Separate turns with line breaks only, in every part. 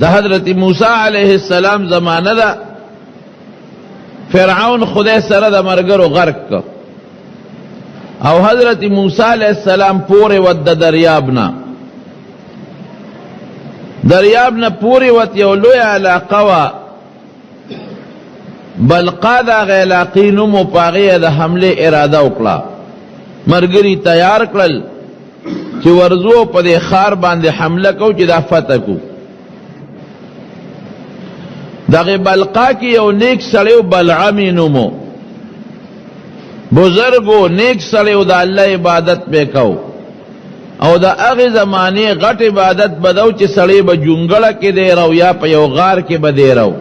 دا حضرت موسی علیہ السلام زمانہ دا فرعون خدای سره د مرګرو غرق کا او حضرت موسی علیہ السلام پورے ود دریاب نه پوری وت یو لوی علاقه وا بلقا دا علاقې نوم و پاغې د حمله اراده وکړه مرګري تیار کړل چې ورزو په دې خار باندې حمله کو چې دا فتح کو دغه بلقا کې یو نیک سړی بلعم نومو بزرګو نیک سړی د الله عبادت وکاو او دا هغه زمانه غټ عبادت بدو چې سړی به جونګړه کې دی راو یا په یو غار کې به دی راو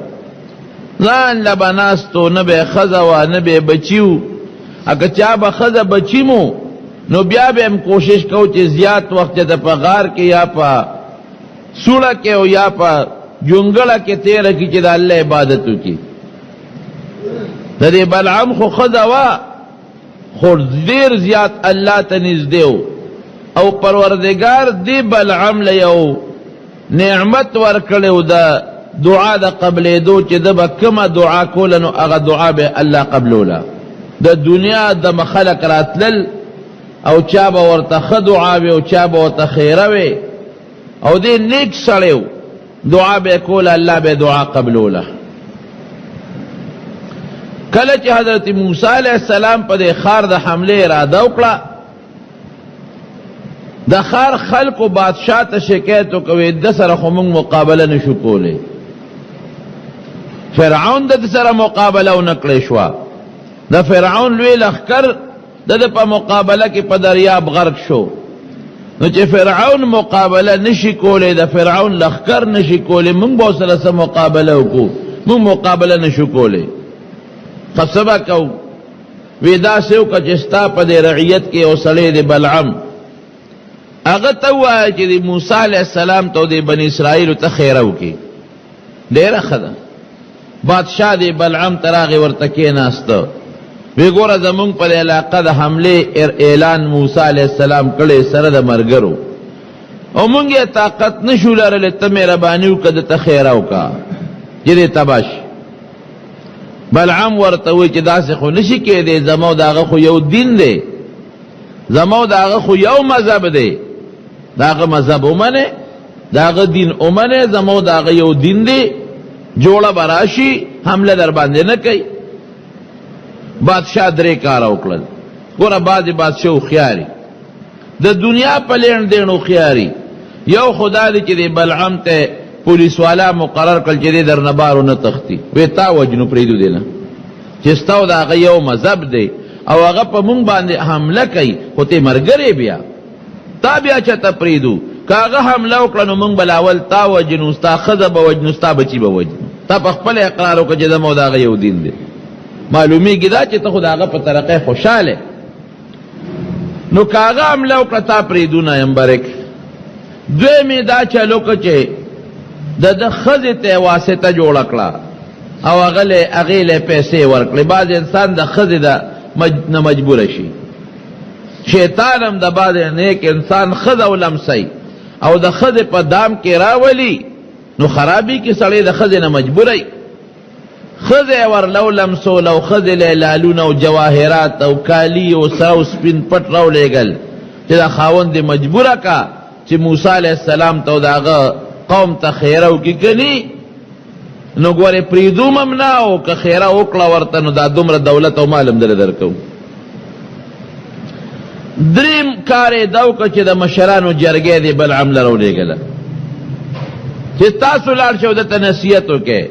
ځان لبناستو نه به خزوا نه به بچیو اګه چا به خزه بچیمو نو بیا به هم کوشش کو چې زیات وخت د په غار کې یا په سوړه کې او یا په جونګړه کې تیر کی چې د الله عبادت وکي د دې بلعم خو خزوا خو ډیر زیات الله ته نږدې او پروردگار دی بلعم لیو نعمت ورکړو دا دعا دا قبلې دو چې د بکمه دعا کول نو هغه دعا به الله قبلولا د دنیا د مخلق راتلل او چا به ورته خ دعا او چا به ورته خیره وي او دې نیک سړیو دعا به کول الله به دعا قبلولا کله چې حضرت موسی علیہ السلام په خار د حمله اراده وکړه د خار خلق و بادشاہ ته شکایت وکوي د سره خو موږ مقابله نشو کولی فرعون د سره مقابله ونکړې شو د فرعون لوی لخر د په مقابله کې په دریاب غرق شو نو چې فرعون مقابله نشي کولی د فرعون لخر نشي کولی موږ به سره مقابله وکړو موږ مقابله نشو کولی قصبه کو ودا سیو کچستا په رعیت کې او سړی د بلعم اغه ته وایي چې موسی علیہ السلام ته د بنی اسرائیل ته خیره وکي ډیره خدا بادشاہ دی بلعم تراغه ورته کې ناستو وی ګوره زمونږ په علاقه د حمله اعلان موسی علیہ السلام کړي سره د مرګرو او مونږه طاقت نشو لرل ته مهرباني وکړه ته خیره وکا چې تباش بلعم ورته وی چې داسې خو نشي کېدی زمو داغه خو یو دین دی زمو داغه خو یو مذهب دی داغه مذهب اومنه داغه دین اومنه زمو داغه یو دین دی جوړه براشي حمله در باندې نه کوي بادشاہ درې کار وکړل ګوره بعضې بادشاہ خياري د دنیا په لین دینو خياري یو خدا دی چې بلعم ته پولیس والا مقرر کړ چې در نه بارو نه تختی وی تا وجنو پریدو دی نه چې ستاو داغه یو مذهب دی او هغه په مونږ باندې حمله کوي خو ته مرګري بیا تا بیا چته پریدو کاغه حمله وکړه نو مونږ بلاول تا وجنو ستا خزه به وجنو ستا بچی به وجنو تا په خپل اقرار وکړه چې زموږ داغه یو دین دی معلومیږي دا چې ته خو داغه په طریقه خوشاله نو کاغه حمله وکړه تا پریدو نه امبرک دوی دا چلو چې د خزه ته واسطه جوړ کړه او هغه له پیسې ورکړي بعض انسان د خزه د نه مجبور شي شیطان هم د بعد نیک انسان خزه ولمسي او د خزه په دام کې راولي نو خرابي کې سړی د خزه نه مجبوري خزه ورلو لمسو لو خزه له لالونه او جواهرات او کالی او ساو سپین پټ راولېګل چې دا خاوند مجبوره کا چې موسی علیہ السلام ته داغه قوم ته خیره وکړي کني نو ګوره پریدو ممنا او که خیره وکړه ورته نو دا دومره دولت او مال هم درکو دریم کار داو که چې د مشرانو جرګې دی بلعم لراولېګله چې تاسو لاړ شئ دته نصیحت وکړئ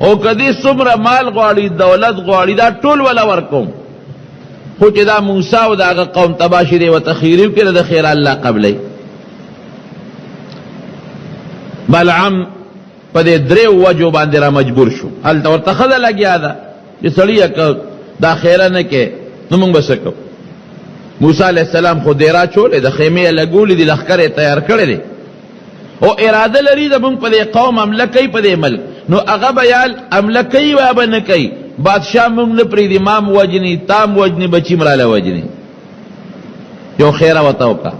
او کدی څومره مال غواړي دولت غواړي دا ټول ولا ورکوم خو چې دا موسی او داغه قوم تباشي دی و تخیریو کړه د خیر الله قبلې بلعم په دې درې وجو باندې را مجبور شو هلته ورته خزه لګیا ده چې سړی دا خیره نه کې نو موږ به څه کوو موسی علیہ السلام خو دیرا چولې د خیمې لګولې دي لښکر یې تیار کړی دی او اراده لري د موږ په دې قوم حمله کوي په دې ملک نو هغه به یا حمله کوي یا به نه کوي بادشاہ موږ نه پرېږدي مام وجني تام وجني بچي مراله وجني یو خیره ورته وکړه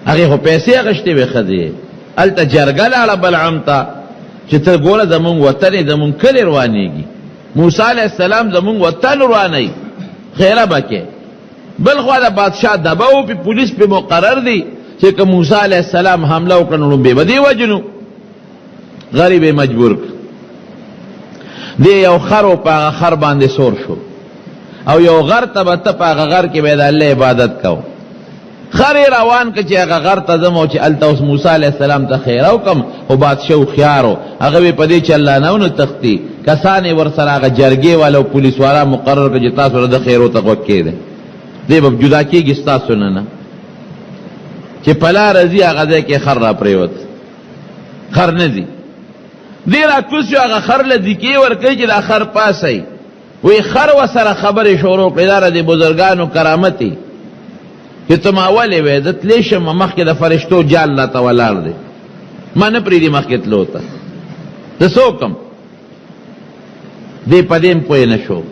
هغې خو پیسې اخیستې وې ښځې الته جرګه لاړه بلعام ته چې ته ګوره زمونږ وطن یې زمونږ کلي روانېږي، موسی علیه السلام زمونږ وطن روانوي، خیره به کې. بل خوا د بادشاه دبه و پې پولیس پې مقرر دی چې که موسی علیه السلام حمله وکړه نو لومبې به دې وجنو. غریب یې مجبور کړ. دی یو خر و په هغه خر باندې سور شو او یو غر ته به ته په هغه غر کې به د الله عبادت کو. خر یې روان که چې هغه غر ته ځم او چې هلته اوس موسی علیه السلام ته خیره وکړم، خو بادشاه هوښیار و، هغه به په دې چې الله نه ونه تښتي، کسان یې ورسره هغه جرګې والا او پولیس والا مقرر کړه چې تاسو د خیرو ته غوږ کېږدئ، دی به جدا کېږي ستاسو نه چې په لاره ځي هغه ځای کې خر را پرېوت، خر نه ځي. دی را کوز شو هغه خر له دیکې ورکوي چې دا خر پاسئ، وی خر ورسره خبرې شروع کړې، دا د بزرګانو کرامت دی چې ته ما ولې وې زه تللی شم مخکې د فرشتو جال راته ولاړ دی، ما نه پرېږدي مخکې تلو ته، زه څه وکړم؟ دی په دې م پوه نه شو،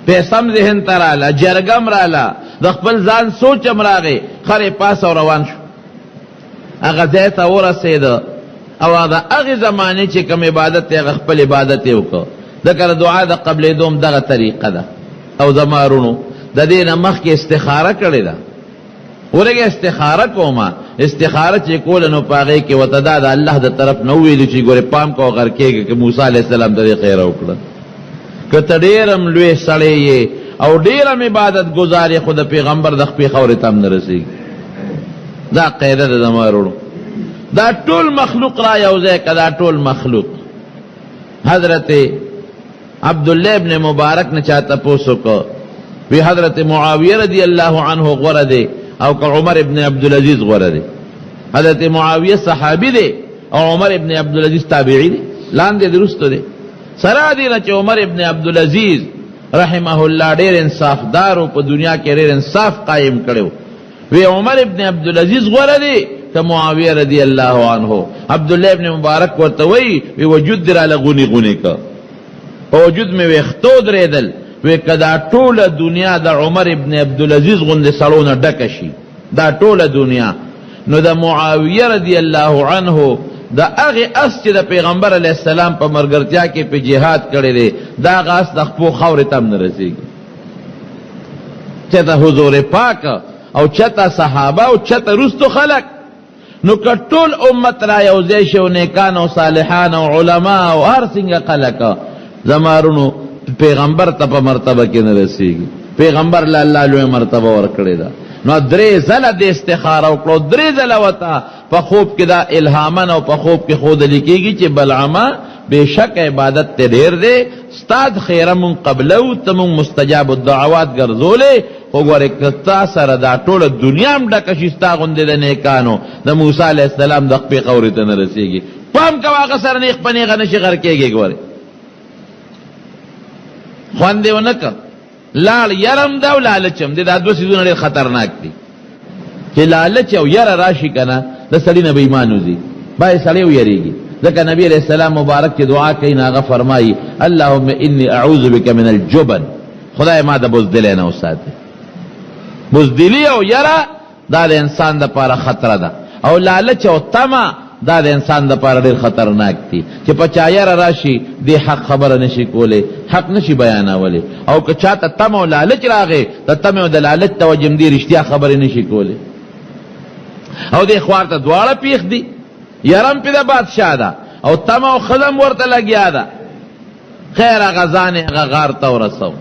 پیسم ذهن ته راله، جرګم راله، د خپل ځان سوچ هم راغی، خر یې پاس او روان شو. هغه ځای ته ورسېده او د هغې زمانې چې کوم عبادت دی هغه خپل عبادت یې وکړ. ځکه د دعا د قبلېدو هم دغه طریقه ده. او زما وروڼو د دې نه مخکې استخاره کړې ده، ورګه استخاره کومه، استخاره چې کوله نو په هغې کې ورته دا د الله د طرف نه وویلو چې ګورې پام کوه غر کېږه که موسی علیه السلام ته دې خیره وکړه. که ته ډېر هم لوی سړی یې او ډېر هم عبادت ګزار یې خو د پیغمبر د خپې خاورې ته هم نه رسېږي. دا قاعده ده زما وروڼو. دا ټول مخلوق را یو ځای که، دا ټول مخلوق. حضرت عبدالله ابن مبارک نه چا تپوس وکړ، وی حضرت معاویه رضی الله عنه غوره دی او که عمر ابن عبدالعزیز غوره دی؟ حضرت معاویه صحابي دی او عمر ابن عبدالعزیز تابعی دی، لاندې درستو دی. سره دی نه چې عمر ابن عبدالعزیز رحمه الله ډېر انصافدار و، په دنیا کې ډېر انصاف قایم کړی. وی عمر ابن عبدالعزیز غوره دی که معاویه رضی الله عنه؟ عبدالله ابن مبارک ورته وی وجود دی راله غونی غونی که، په وجود مې ویښتو درېدل، وی که دا ټوله دنیا د عمر ابن عبدالعزیز غوندې سړو نه ډکه شي، دا ټوله دنیا، نو د معاویه رضی الله عنه د هغې اس چې د پیغمبر علیه السلام په ملګرتیا کې په جهاد کړی دی، دا هغه اس د خپو خاورې ته هم نه رسېږي. چېته حضور پاک او چېته صحابه او چېته رستو خلک. نو که ټول امت را یو ځای شي او نیکان او صالحان او علما او هر څنګه خلک، زما وروڼو پیغمبر ته په مرتبه کې نه رسېږي. پیغمبر له الله لویه مرتبه ورکړې ده. نو درې ځله د استخاره وکړو، درې ځله ورته په خوب کې دا الهامن او په خوب کې ښودلي کېږي چې بلعامه بېشک عبادت ته ډېر دی، ستا د خیره مونږ قبلو، ته مونږ مستجاب الدعوات ګرځولې، خو ګورې که تا سره دا ټوله دنیا هم ډکه شي ستا غوندې د نیکانو، د موسی علیه السلام د خپې خاورې ته نه رسېږي. پام کوه هغه سره نیغ په نیغه نشي غر کېږي. ګورې خوند یې ونه کړ، لاړ یرم ده او لالچم دی، دا دوه څیزونه ډېر خطرناک دي. چې لالچ او یره راشي که نه، د سړي نه به ایمان وځي، باید سړی ویریږي. ځکه نبی علیہ السلام مبارک چې دعا کوي نو هغه فرمایي اللهم انی اعوذ بک من الجبن، خدای ما د بزدلۍ نه وساتي. بزدلي او یره دا د انسان دپاره خطره ده، او لالچ او طمع دا د انسان دپاره ډېر خطرناک دي. چې په چا یره راشي دې حق خبره نشي کولی، حق نشي بیانولی، او که چاته طمع او لالچ راغی د طمع او د لالچ توجه م دي، رښتیا خبرې نشي کولی. او دې خوار ته دواړه پیښ دي، یرم پې د بادشاه ده او طمع او خدم ورته لګیا ده. خیر هغه ځان یې هغه غار ته ورسو.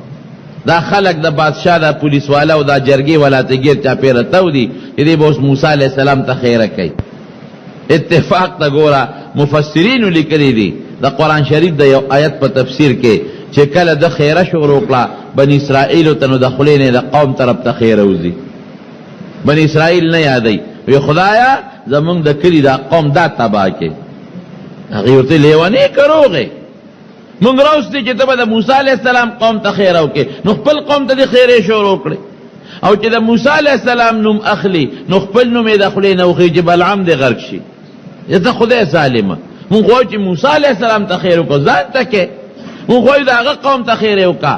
دا خلق د بادشاه دا پولیس والا او دا جرګې والا ته ګیر چاپېره تو دي چې دې به اوس موسی علیه السلام ته خیره کوي. اتفاق ته ګوره مفسرینو لیکلی دي د قرآن شریف د یو آیت په تفسیر کې چې کله د خیره شروع کړه بني اسرائیلو ته، نو د خولې نه د قوم طرف ته خیره وځي. بني اسرائیل نه یادوي، وی خدایا زمونږ د کلي دا قوم دا تباه کې. هغې ورته لیونې که روغې مونږ راوستې چې ته به د موسی علیه السلام قوم ته خیره وکړې، نو خپل قوم ته دې خیرې شروع کړې، او چې د موسی علیه السلام نوم اخلي نو خپل نوم یې د خولې نه وخي چې بلعام دې غرق شي. ته خدای ظالمه، مونږ غواړو چې موسی علیه السلام ته خیر وکړو، ځان ته کې مونږ غواړو د هغه قوم ته خیر وکړه،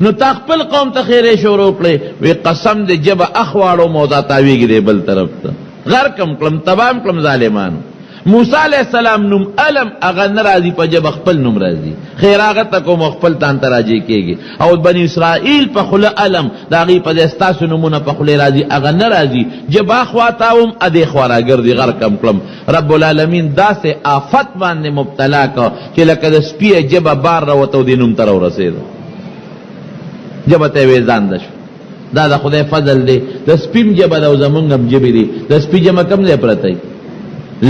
نو تا خپل قوم ته خیرې شروع کړې. وی قسم دې جبه اخ واړو مو دا تاویږي دی بل طرف ته، غرقم کړم تبام کړم ظالمانو. موسی علیہ السلام نوم علم اغه ناراضی په جب خپل نوم راضی خیراغت کو مخفل تان تراجی کېږي او بنی اسرائیل په خله علم داغي په استاسو نمونه په خله راضی اغه ناراضی جب اخواتاوم ادي خورا ګرځي غر کم کلم رب العالمین داسې آفت باندې مبتلا کو چې لکه د سپیه جب بار راوته دینم تر ورسېد جب ته وې ځان دش دا د خدای فضل دی د سپیم جب د زمونږم جبې دی د سپی جمع کم دی پرته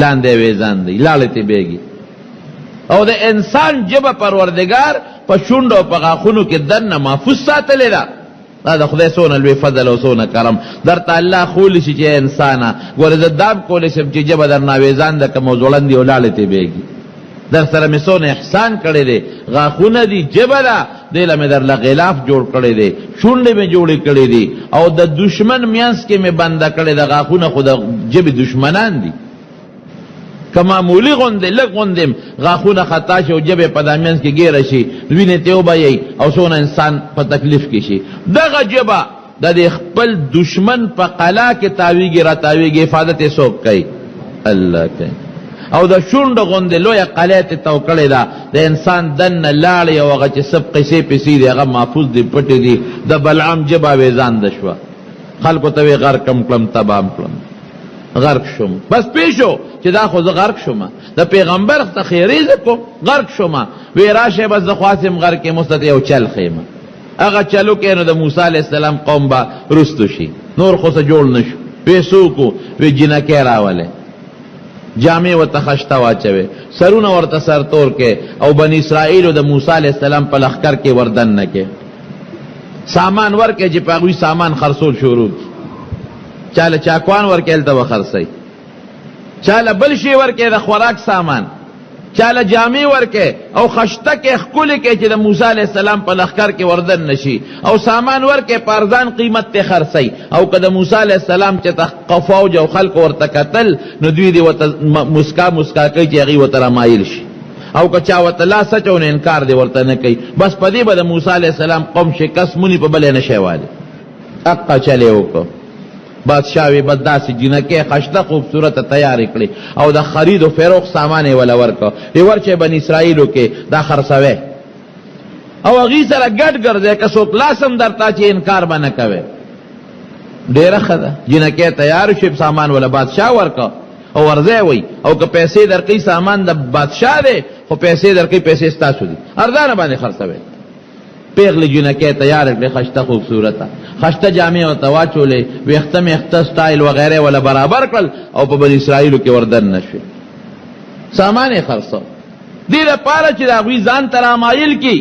لاندې ویزان دی لاړې ته بیږي او د انسان جبه پروردگار په شونډو په غاښونو کې دننه محفوظ ساتلی ده دا د خدای څونه لوی فضل او څونه کرم درته الله خولی شي چې انسانه ګوره زه دام کولی شم چې جبه درنه ویزان ده که مو ځوړن دي او لاړې ته بیږي در سره مې څونه احسان کړی دی غاښونه دي جبه ده دی له مې درله غلاف جوړ کړی دی شونډې مې جوړې کړې دي او د دشمن میانځ کې مې بنده کړی د غاښونه خو د جبې دشمنان دي که معمولی غوندې لږ غوندې غاښونه خطا شي او جبې په دا منځ کې ګیره شي وینې ته وبهیئ او څونه انسان په تکلیف کې شي دغه جبه د دې خپل دشمن په قلا کې تاویږي را تاویږي حفاظت یې څوک کوي الله کوي او د شونډو غوندې لویه قلعه ته تو کړې ده د انسان دننه لاړې او هغه چې سب قصې پسې دي هغه محفوظ دي پټې دي د بلعام جبه ویزانده شوه خلکو ته وی غرقم کړم تبام کړم غرق شم بس پیشو چې دا خو زه غرق شم د پیغمبر ته خیریزه کوم غرق شم وی راشه بس د خاصم غرق مستت یو چل خیمه هغه چلو کې نو د موسی علی السلام قوم با رستو شي نور خو څه جوړ نشو پیسو کو وی جنکه راواله جامع و تخشتا واچوي سرونه ورته سر تور کې او بنی اسرائیل د موسی علی السلام په لخر کې وردن نه کې سامان ورکه چې پاغوي سامان خرصول شروع چاله چاکوان ورکه الته وخرسي چاله بل شي ورکه د خوراک سامان چاله جامع ورکه او خشته کې خکول کې چې د موسی علی السلام په لخر کې وردن نشي او سامان ورکه پارزان قیمت ته خرسي او کله موسی علی السلام چې تخفاوج او خلق ورته قتل نو دوی دی وت مسکا کوي چې هغه وته مایل شي او که چا وته لا سچونه انکار دی ورته نه کوي بس پدې به د موسی علی السلام قوم شکست مونی په بل نه شیواله اقا چلے وکړه بادشاہوی بداسی جنکے خشته خوبصورت تیار کړي او د خرید او فروخت سامان ولا ورکو ای ورچه بنی اسرائیلو کې دا خرڅوي او هغه سره ګډ ګرځي که څوک لاسم درتا چې انکار باندې کوي ډیره خده جنکے تیار شي سامان ولا بادشاہ ورکو او ورځي وي او که پیسې درکې سامان د بادشاہ دی خو پیسې درکې پیسې ستاسو دي ارزانه باندې خرڅوي پیغلی جنکے تیار کړي خشته خوبصورته خشته جامع او تواچولې ویخته مخته سټایل وغیرہ ولا برابر کړل او په بنی اسرائیلو کې وردن نشي سامان یې خرڅو دې لپاره چې دا غوي ځان تر مایل کی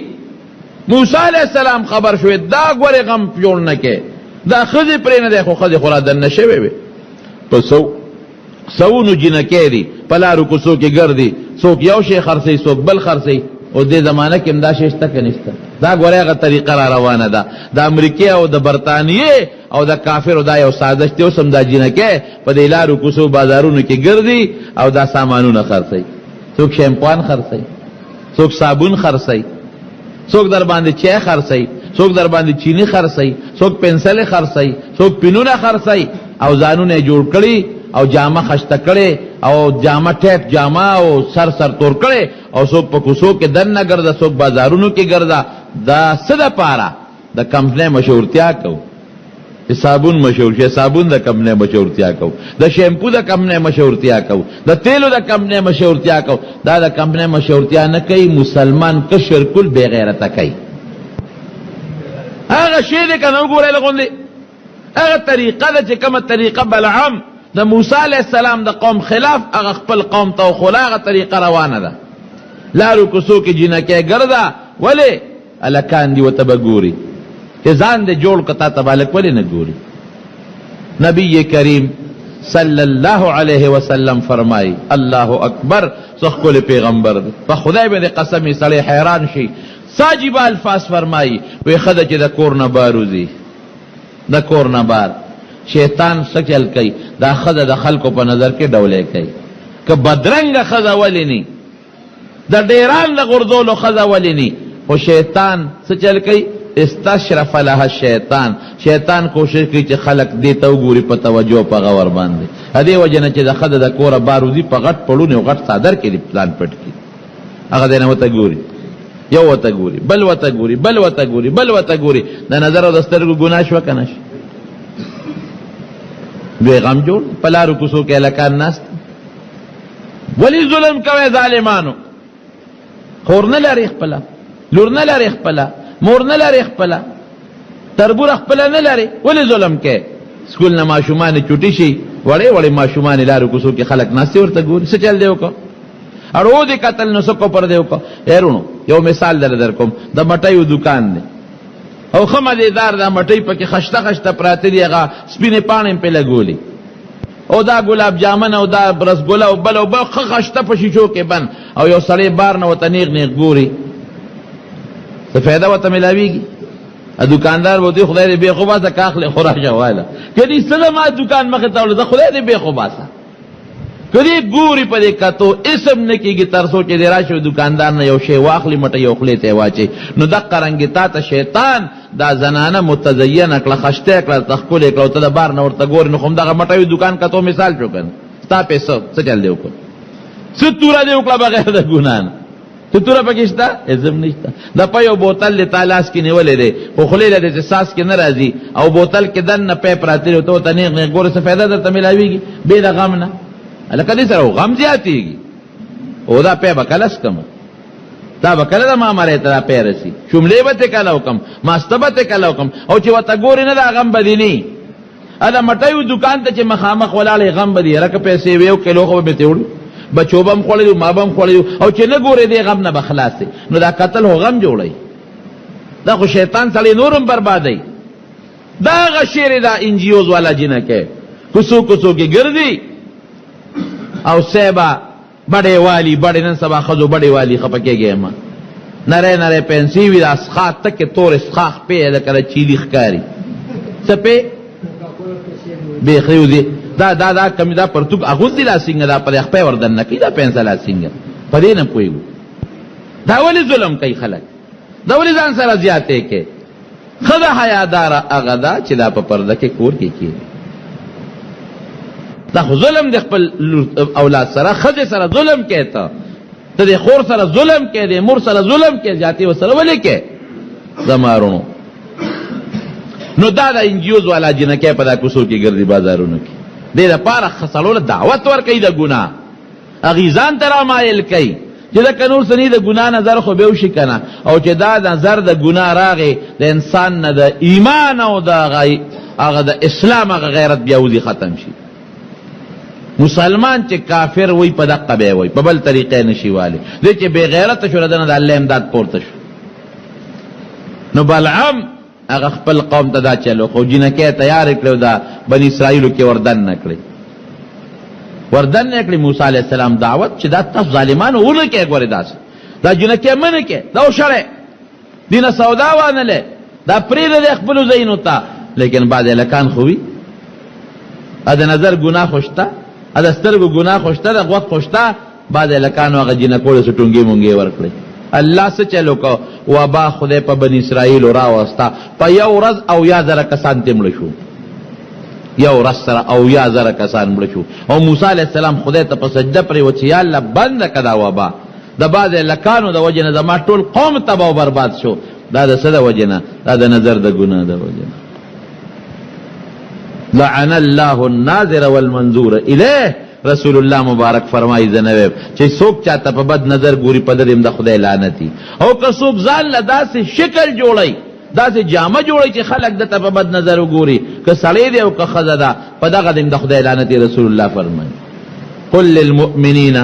موسی علیہ السلام خبر شوې دا غوري غم جوړ نه کې دا خزي پرې نه ده خو خزي خورا دن نشي وي په سونو جنکې دي پلارو کو سو کې ګرځي څوک یو شي خرڅي څوک بل خرڅي او دې زمانہ کې امدا ششته کې نشته دا غوړېغه طریقه را روانه ده د امریکا او د برتانیې او د کافرو دا یو سازش ته سم دا جنکه په دې لارو کوڅو بازارونو کې ګرځي او دا سامانونه خرڅي څوک شیمپوان خرڅي څوک صابون خرڅي څوک در باندې چای خرڅي څوک در باندې چینی خرڅي څوک پنسل خرڅي څوک پینونه خرڅي او ځانونه جوړ کړي او جامه خشته کړي او جامه ټیپ جامه او سر تور کړي او څوک په کوڅو کې دننه ګرځي څوک بازارونو کې ګرځي دا صدا پارا د کمپنی مشهورتیا کو چې صابون مشهور شي صابون د کمپنی مشهورتیا کو د شیمپو د کمپنی مشهورتیا کو د تیلو د کمپنی مشهورتیا کو دا د کمپنی مشهورتیا نه کوي مسلمان کشر کل بے غیرته کوي هغه شی دې کنه وګورئ لغوندې هغه طریقه ده چې کومه طریقه بلعام د موسی علیہ السلام د قوم خلاف هغه خپل قوم ته خلاغه طریقه روانه ده لارو کوڅو کې جنکه ګرځا ولی الکان دی وتبګوري چې ځان دې جوړ کتا تبالک ولی نه ګوري نبی کریم صلی الله علیه وسلم فرمای الله اکبر څخه پیغمبر په خدای باندې قسمی سړی حیران شي ساجب الفاظ فرمای وی خدای چې د کور نه باروزی د کور نه بار شیطان سچل کوي دا خدای د خلکو په نظر کې ډولې کوي که بدرنګ خدای ولینی د ډیران د غردولو خدای ولینی او شیطان سچل کوي استشرف لها الشیطان شیطان کوشش کوي چې خلق دې ته وګوري په توجه په غور باندې ا دې وجه نه چې د ښځه د کوره باروزي په غټ پړونې او غټ څادر کې دې پلان پټ کړي هغه دی نه ورته ګوري یو ورته ګوري بل ورته ګوري بل ورته ګوري بل ورته ګوري د نظر او د سترګو ګناه شوه که نه شي دوی غم جوړ په لارو کوڅو کې هلکان ناست ولې ظلم کوئ ظالمانو خور نه لري خپله لور نه لري خپله مور نه لري خپله تربور خپله نه لري ولې ظلم کوئ سکول نه ماشومانې چوټي شي وړې وړې ماشومانې لارو کوڅو کې خلک ناستې ورته ګوري څه چل دی وکړه اړو دې قتل نو څه کوپر دی وکړه هیرونو یو مثال در کوم د مټیو دکان دی او ښه مزېدار دا مټۍ پکې خشته خشته پراته دي هغه سپینې پاڼې پې لګولي او دا ګلاب جامن او دا رسګله او بل او بل ښه خشته په شیشو کې بند او یو سړی بار نه ورته نیغ نیغ ګوري څه فایده ورته میلاویږي دکاندار بوتی خدای دې بې خوباسه کاخلې خو راشه واله که دې څه ما دکان مخې ته وړه خدای دې بې خوباسه که دې ګوري په دې کتو اسم نه کېږي تر څو چې دې راشي دکاندار نه یو شی واخلي مټه یو خولې ته یې واچوي نو دقه رنګې تا ته شیطان دا زنانه متزینه کړه خشته کړه ته ښکلې کړه او ته د بار نه ورته ګورې نو خو همدغه مټوي دکان کتو مثال شو که نه ستا پیسه څه چل دې وکړه څه توره دې وکړه بغیر د ګناه نه څه توره پکې شته عزم نشته د په یو بوتل دې تا لاس کې نیولی دی خو خولې له دې ساس کې نه راځي او بوتل کې دننه پیپ راته ته ورته نیغ نیغ ګورې څه فایده درته میلاویږي بې د غم نه هلکه دې سره غم زیاتېږي او دا پی به کله سکمه دا به کله د معاملې ته دا پی رسي شملې به ترې کله وکړم ماسته به ترې کله وکړم او چې ورته ګورې نه دا غم به دې نه دا مټیو دکان ته چې مخامخ ولاړې غم به دې هلکه پیسې وې یو کیلو خو به مې تېوړو بچو به هم خوړلی ما به هم خوړلی او چې نه ګورې دې غم نه به خلاص دی نو دا قتل خو غم جوړوي دا خو شیطان سړی نور هم بربادوي دا هغه شعر دا انجیوز والا جنکې کوڅو کوڅو کې ګرځي او سیبا بڑے والی بڑے نن سبا خزو بڑے والی خپکے گئے ما نرے نرے پینسی وی دا سخاق تک کے تور سخاق پہ لکر چیلی خکاری سپے بے خیو دی دا کمی دا پرتوک اغوز دی لا سنگا دا پر اخپے وردن نکی دا پینسا لا سنگا پدے نم کوئی دا ولی ظلم کئی خلق دا ولی زان سر زیادے کے خدا حیادار اغدا چلا پا پردہ کے کور کی دا خو ظلم د خپل اولاد سره ښځې سره ظلم کوې ته د دې خور سره ظلم کوې د مور سره ظلم کوې زیاتې ورسره ولې کوې زمارونو نو دا د انجیوز والا جنکۍ په دا کوڅو کې ګرځي بازارونو کې دې دپاره خسړو له دعوت ورکوي د ګناه هغې ځان ته رامایل کوي چې دکه نور څه د ګناه نظر خو به وشي که نه او چې دا نظر د ګناه راغی د انسان نه د ایمان او د هغه د اسلام هغه غیرت بیا وځي ختم شي مسلمان چې کافر وای په دقه به وای په بل طریقې نشي والی دې چې بے غیرت شو ردنه د الله امداد پورته شو نو بلعم هغه خپل قوم ته دا چلو خو جنکۍ تیار کړو دا بنی اسرائیلو کې وردن نکړي وردن نکړي موسی علیه السلام دعوت چې دا تاسو ظالمانو ونه کې ګورې داسې دا جنکۍ منه کې دا وشړې دینه سودا وانله دا پرېږده د خپلو ځایونو ته لیکن بعد هلکان خو وي د نظر ګناه خو شته د سترګو ګناه خو شته د غوږ خو شته بعد هلکانو هغه جنکو له څه ټونګې مونګې ورکړې الله څه چلو کو وبا خدای په بني اسرائیلو راوسته په یو ورځ او یا زره کسان ترې مړه شو یو ورځ سره او یا زره کسان مړه شو او موسی علیه السلام خدای ته په سجده پرېوت چې یا الله بنده که دا وبا د بعض هلکانو د وجې نه زما ټول قوم تباه او برباد شو دا د څه د وجې نه دا د نظر د ګناه د وجې نه لعن الله الناظر والمنظور الیه رسول الله مبارک فرمایي زنویب چې څوک چاته په بد نظر ګوري په دې د خدای لعنتي او که څوک ځان له داسې شکل جوړي داسې جامه جوړي چې خلک دته په بد نظر وګوري که سړی دی او که ښځه ده په دغه د خدای لعنتي رسول الله فرمایي قل للمؤمنین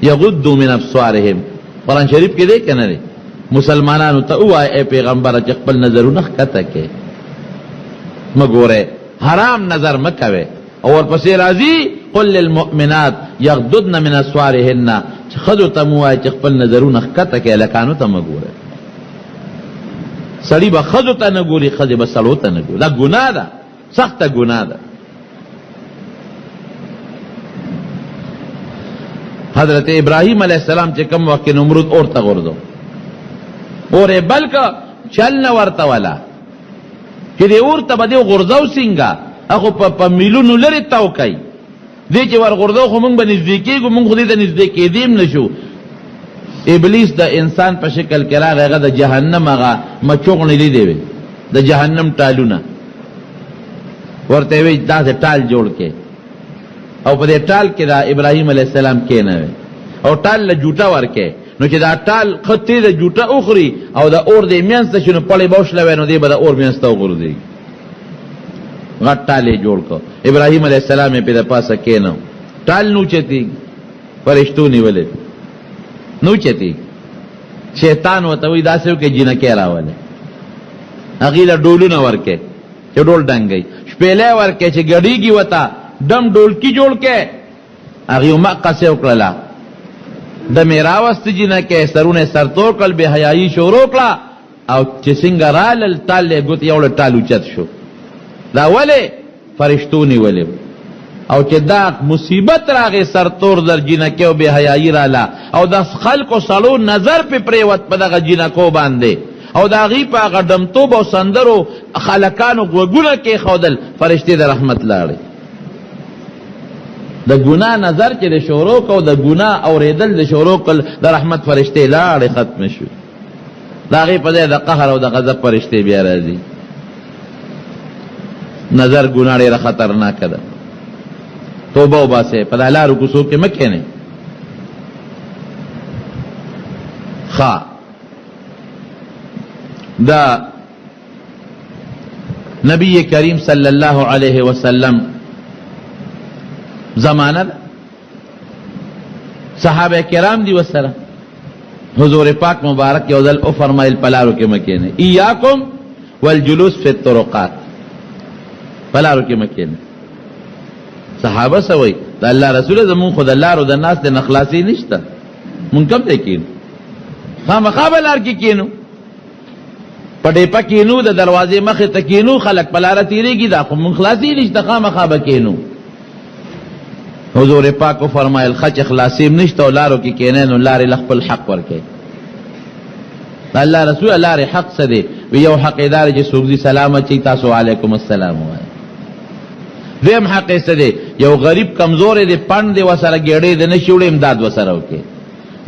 یغضوا من ابصارهم قرآن شریف کې دی که نه دی مسلمانانو ته ووایه ای پیغمبره چې خپل نظرونه ښکته کړئ مه ګورئ حرام نظر مکوي او ورپسې راځي قل للمؤمنات یغضضن من ابصارهن چې ښځو ته مو وایي چې خپل نظرونه ښکته کړئ هلکانو ته مه ګورئ سړي به ښځو ته نه ګوري ښځې به سړو ته نه ګوري دا ګناه ده سخته ګناه ده حضرت ابراهیم علیہ السلام چې کوم وخت نمرود اور ته غورځو اور یې بل که چل نه ورته ولا چې چې دې اور ته به دې غورځو څنګه هغه په میلونو لرې تاو کوي دې چې ور غورځو خو موږ به نږدې کېږو موږ خو دې ته نږدې کېدیم نه شو ابلیس د انسان په شکل کې راغی هغه د جهنم هغه مچوغڼې لیدې وې د جهنم ټالونه ورته وی داسې ټال جوړ کې او په دې ټال کې دا ابراهیم علیه السلام کېنوي او ټال له جوټه ورکې نو چې دا ټال خطې د جوټه اخري او د اور دې مینځ ته شنو پړې به وشلوي نو دې به د اور مینځ ته وغورځي غټ ټال یې جوړ کړ ابراهیم علیه السلام یې پې د پاسه کېنو ټال نوچتي فرشتو نیولې نوچتي شیطان ورته وایي داسې وکړې جینکې راولې هغې له ډولونه ورکې چې ډول ډنګوي شپېلی ورکې چې ګډېږي ورته دم ډولکي جوړ کې هغې مقصې وکړله دمې راوستې جینکې سرونه سرتور کړل بې حیایي شروع کړه او چې څنګه رالل ټال یې ګوت یو له ټال اوچت شو دا ولې فرشتو نیولې او چې دا مصیبت راغې سرتور در جینکې او بې حیایي راله او د خلکو سړو نظر پې پرېوت په دغه جینکو باندې او د هغې په هغه ډمتوب او سندرو خلکانو غوږونه کېښودل فرشتې د رحمت لاړې د ګناه نظر چې د شروع کو د ګناه اورېدل د شروع کړل د رحمت فرشتې لاړې ختم شوې د هغې په ځای د قهر او د غضب فرشتې بیا راځي نظر ګناه ډېره خطرناکه ده توبه وباسئ په دا لارو کوڅو کې مه کښېنئ ښه دا نبی کریم صلی اللہ علیہ وسلم زمانہ دا صحابہ کرام دی وسلم حضور پاک مبارک یو ذل او فرمائل پلارو کے مکینے ایاکم والجلوس فی الطرقات پلارو کے مکینے صحابہ سوئی دا اللہ رسول زمون خود اللہ رو دا ناس دے نخلاصی نشتا من کم دے کینو خام خواب لار کی کینو پڑے پا کینو دا دروازے مخی تا کینو خلق پلارا تیرے گی دا خو من خلاصی نشتا خام خواب کینو حضور پاک کو فرمائل خچ اخلاصیم نشتا و لارو کی کینین و لار لخ پل حق ورکے اللہ رسول لار حق سدے وی یو حق دار جی سوگزی سلامت چی تاسو علیکم السلام ہوئے دویم حق سدے یو غریب کمزور دے پند دے وسر گیڑے دے نشوڑے امداد وسر ہوکے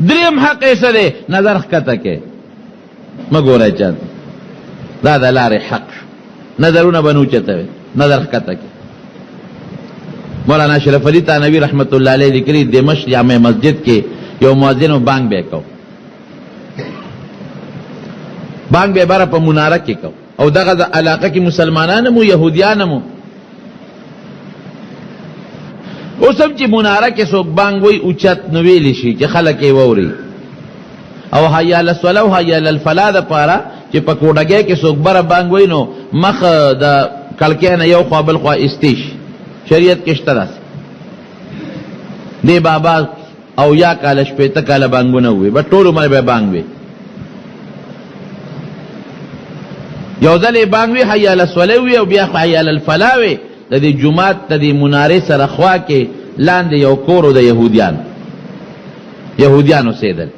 دریم حق سدے نظر خکتا کے مگو رہے چاند دا دا لار حق نظرون بنو چتوے نظر خکتا کے مولانا شرف علی تانوی رحمت اللہ علیہ لکری دمشق جامع مسجد کے یو مؤذن و بانگ بے کو بانگ بے بارا پا منارہ کے کو او دا غزا علاقہ کی مسلمانانمو یہودیانمو او سم چی منارہ کے سوک بانگوی اوچت نویلی شی چی خلقی ووری او حیا للصلاة او حیا للفلاح دا پارا چی پا کوڑگے کے سوک برا بانگوی نو مخ دا کلکین یو خوا بالخوا استیش شریعت کشتا دا دے بابا او یا کالا شپیتا کالا بانگو نووی با طولو مر بے بانگوی یو دل بانگوی حیا للصلاة او بیا حیا للفلاح دا دی جماعت دا دی منارے سر اخوا کے لان دی یو کورو دا یہودیانو سیدل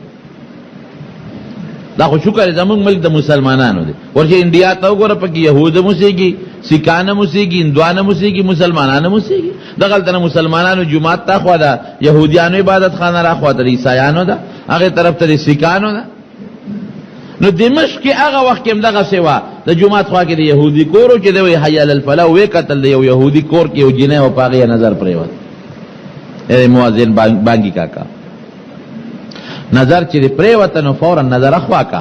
دا خو شکر زمون ملک د مسلمانانو دی ورچه انڈیا تا وګوره پکې یهود موسیقي سکان موسیقي هندوان موسیقي مسلمانان موسیقي دغه تر مسلمانانو جمعات تا خو دا يهوديانو عبادت خانه را خو د عیسایانو دا هغه طرف ته سکانو دا نو دمشق کې هغه وخت کې دغه سیوا د جمعات خو کې د يهودي کورو چې د حي علی الفلاح وې قتل د یو يهودي کور کې یو جنې او پاغه نظر پریوت اے مؤذن بانګي کاکا نظر چی پریوت نو فورا نظر اخوا کا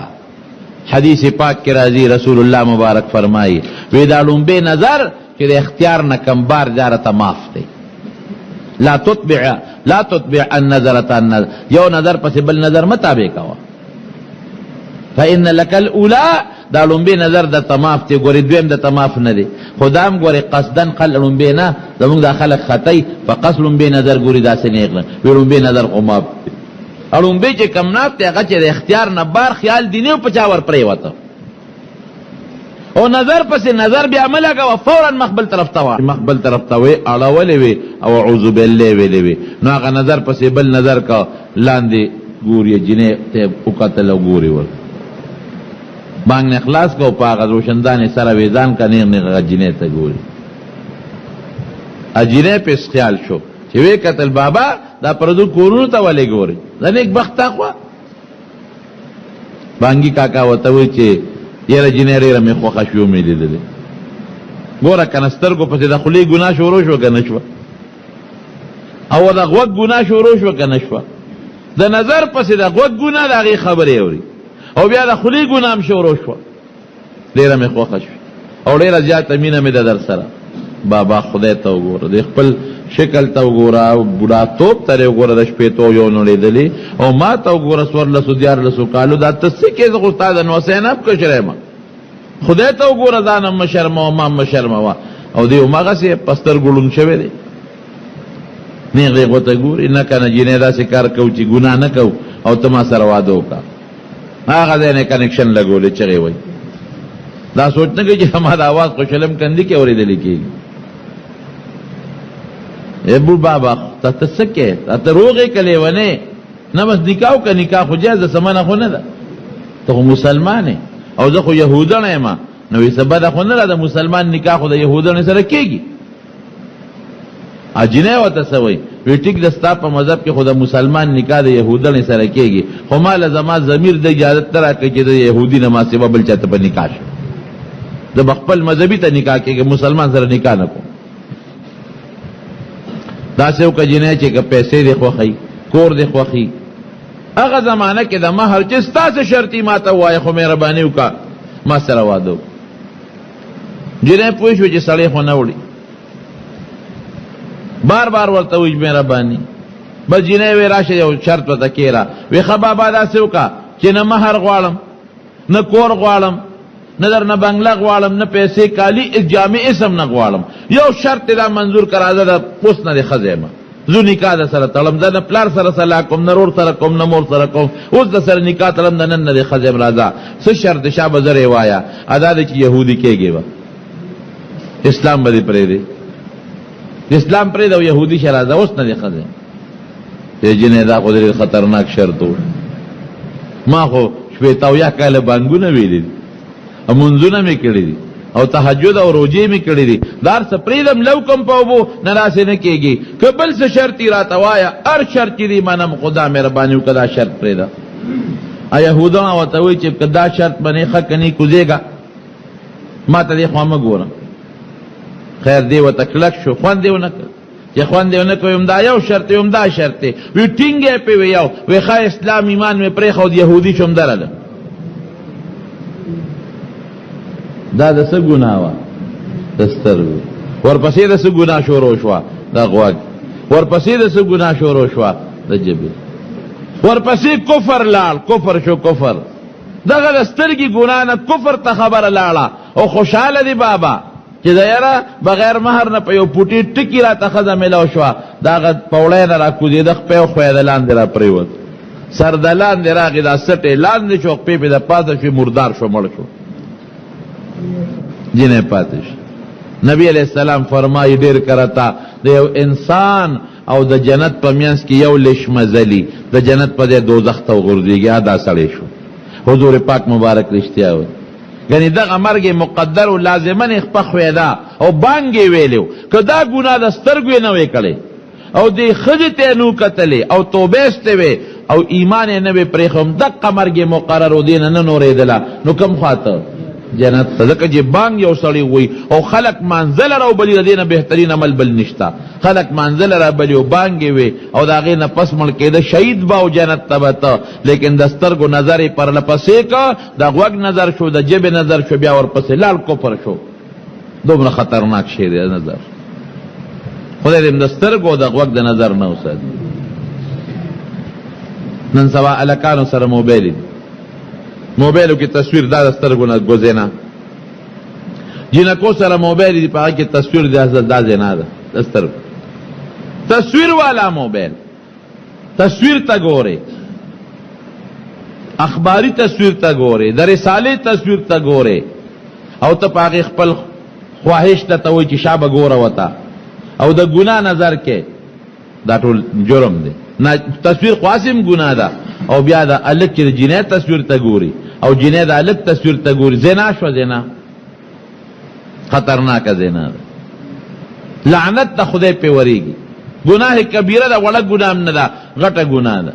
حدیث پاک کی راضی رسول اللہ مبارک فرمائی ویدالون بے نظر چی اختیار نکم بار جارتا ماف دے لا تتبع النظرتا النظر یو نظر پس بل نظر مطابق ہوا فإن لک الاولا دالون بے نظر دا تماف تے گوری دویم دا تماف ندے خدام گوری قصدن قلن بے نا دمونگ دا خلق خطای فقصلن بے نظر گوری دا سنیقلن ویلون بے نظر قماب اړون به چې کمنات ته هغه چې د اختیار نه بار خیال دینه په چاور پرې وته او نظر پس نظر بیا عمل هغه فورا مقبل طرف ته وي اړولې وي او اعوذ بالله ویلې وي نو هغه نظر پس بل نظر کا لاندې ګوري جنې ته وکتل ګوري ور بانگ نه خلاص کو پاغه روشندان سره ویزان کنه نه جنې ته ګوري اجینه په خیال شو چې وی قتل بابا دا پردو کورونو ته ولې ګوري دا نیک بخت اخوا بانګي کاکا وته وی چې یره جنې ری مې خو خشو مې لیدل ګوره کنستر کو په د خلی ګنا شروع شو کنه شو او دا غوږ ګنا شروع شو کنه شو د نظر پسې د غوږ ګنا دغه خبرې اوري او بیا د خلی ګنا هم شروع شو ډیره مې خو خشو او ډیره زیاته مینه مې د در سره بابا خدای ته وګوره د خپل شکل ته وګوره او بوډا توپ ته وګوره د شپې تو یو نو لیدلی او ما ته وګوره سور له سودیار له کالو دا تاسو کې ز استاد نو حسین اب کشره ما خدای ته وګوره دا نه مشرم او ما مشرم او دی ماغه سي پستر ګلون شوی دی نه غي غوته ګوري نه کنه جنې دا کار کو چې ګنا نه کو او ته ما سره واده وکا هغه نه کنیکشن لګولې چغي وای دا سوچ نه کې چې همدا आवाज خوشلم کندي کې اورېدل کېږي ابو بابا ته سکه ته روغه کلی ونه نه بس نکاح کا نکاح خو جاز سمانه خو نه ده ته مسلمانې او زه خو يهودان یم نو یې سبا خو نه ده مسلمان نکاح خو د يهودان سره کېږي اجنه وته سوي وی ټیک د ستا په مذهب کې خو د مسلمان نکاح د يهودان سره کېږي خو مال زما ضمیر د اجازه تر کې چې د يهودي نه ما سبب بل چاته په نکاح د خپل مذهبي ته نکاح کېږي مسلمان سره نکاح نه کو دا سیو که جنه چې که پیسې دی خوخی کور دی خوخی هغه زمانه کې د مہر چې ستاسو شرطي ما ته وایي خو مهرباني وکړه ما سره واده جنه پوه شو چې سړی خو نه وړي بار بار ورته وایي مهرباني بس جنه وی راشه یو شرط ورته کېره وی ښه بابا داسې وکړه چې نه مہر غواړم نه کور غواړم نه در نه بنگله غواړم نه پیسې کالی جامع اسم نه غواړم یو شرط دا منظور کرا ده پوس نه خزه ما زو نکاح ده سره تړم ده نه پلار سره سلا کوم نه رور سره کوم نه مور سره کوم اوس ده سره نکاح تړم ده نن نه خزه راځه څه شرط شابه زره وایا ادا ده چې يهودي کېږي وا اسلام باندې پرې دی اسلام پرې ده يهودي شرازه اوس نه خزه چې جنې دا قدرت خطرناک شرط ما خو شپې یا کاله بانګونه ویلي منځونه می کړی دي او تهجد او روزي می کړی دي دار سپریدم لو کم پاوبو ناراضه نه کېږي قبل څه شرطي راتوایا ار شرط دي منم خدا مهرباني وکړه شرط پریدا يهودان او ته وی چې کدا شرط باندې خکني کوزيګا ما ته خو ما ګورم خیر دی و تکلک شو خوان دیونه چې خوان دیونه کوم دا یو شرط یم دا شرط وی ټینګه په ویاو وی خا اسلام ایمان می پرې خو يهودي شوم درله دا د څه ګناه وا دسترګو ورپسې د څه ګناه شروع شو دا غوږ ورپسې د څه ګناه شروع شو د جبه ورپسې کفر لال کفر شو کفر دغه د سترګي ګناه نه کفر ته خبر لاړه او خوشاله دی بابا چې دا یاره بغیر مہر نه په یو پوټي ټکی را تخزه ملو شو دا پوړې نه را کو دي د خپل خو د لاندې را پریوت سردلان دی راغی دا سټه لاندې شو په د پاسه شو مردار شو مړ شو جنہیں پاتش نبی علیہ السلام فرمائی ډیر کرتا د یو انسان او د جنت په میانس کې یو لش مزلی د جنت په دوزخ ته وګرځيږي ادا سړی شو حضور پاک مبارک رښتیا و یعنی دغه مرګ مقدر او لازمن خپخ ویدا او بانګي ویلو کدا ګناه د سترګو نه وکړي او دی خجته نو کتلې او توبه استوي او ایمان نه به پرې کوم دغه مرګ مقرر او دین نه نورې دلا نو کم خاطر جنت صدقه چې بانګ یو سړی وي او خلق منزل راو بلی دینه بهترین عمل بل نشتا خلق منزل را بلی او بانګ وي او دا غي نه پس مړ کېده شهید با او جنت تبته لیکن دسترګو نظر پر لپسې کا دا غوږ نظر شو د جبه نظر شو بیا ور پسې لال کفر شو دومره خطرناک شی دی نظر خدای دې دسترګو د غوږ د نظر نه اوسه نن سبا الکانو سره موبایلو کې تصویر دا سترګو نه ګوزینا جنکو سره موبایل دی په کې تصویر دا زینا ده سترګو تصویر والا موبایل تصویر تا ګوره اخباری تصویر تا ګوره د رساله تصویر تا ګوره او ته پاغه خپل خواهش ته توي چې شابه ګوره وتا او د ګنا نظر کې دا ټول جرم دی نه تصویر قاسم ګنا ده او بیا د الک چې جنایت تصویر تا ګوري او جنې د الګ تصویر ته ګوري، زنا شو، زنا خطرناک زنا ده، لعنت ته خدای په وریږي. گناه کبیره ده، وړه ګناه نه ده، غټه ګناه ده.